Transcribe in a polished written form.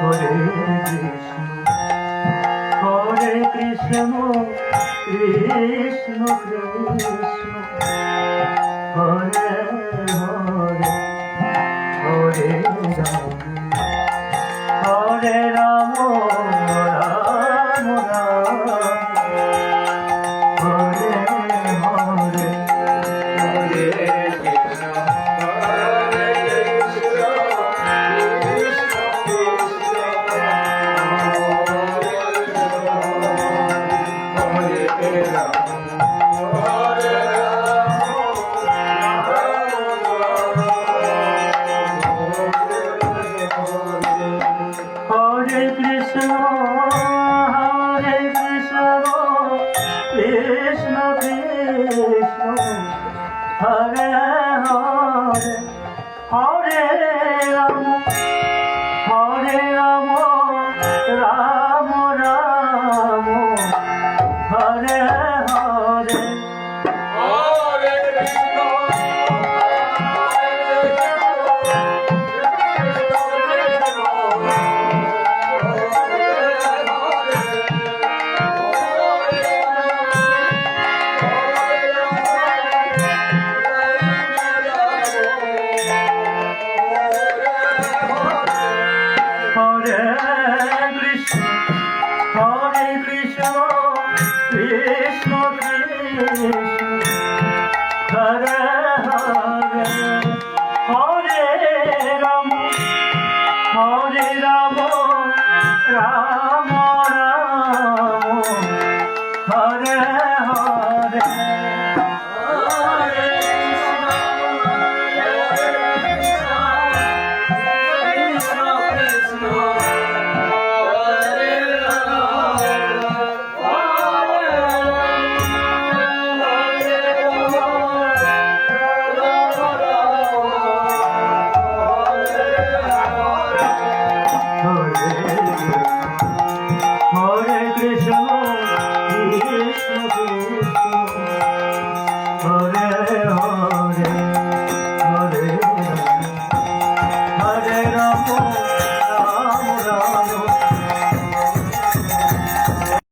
Hare Krishna Krishna Krishna Hare Hare Hare Ram Hare Ram Ram Ram Hare Hare Hare Krishna Hare Krishna, Krishna Krishna, Hare Hare, Hare Rama, Rama Rama, Hare Hare. Hare Krishna, Krishna Krishna, Hare Hare, Hare Rama, Rama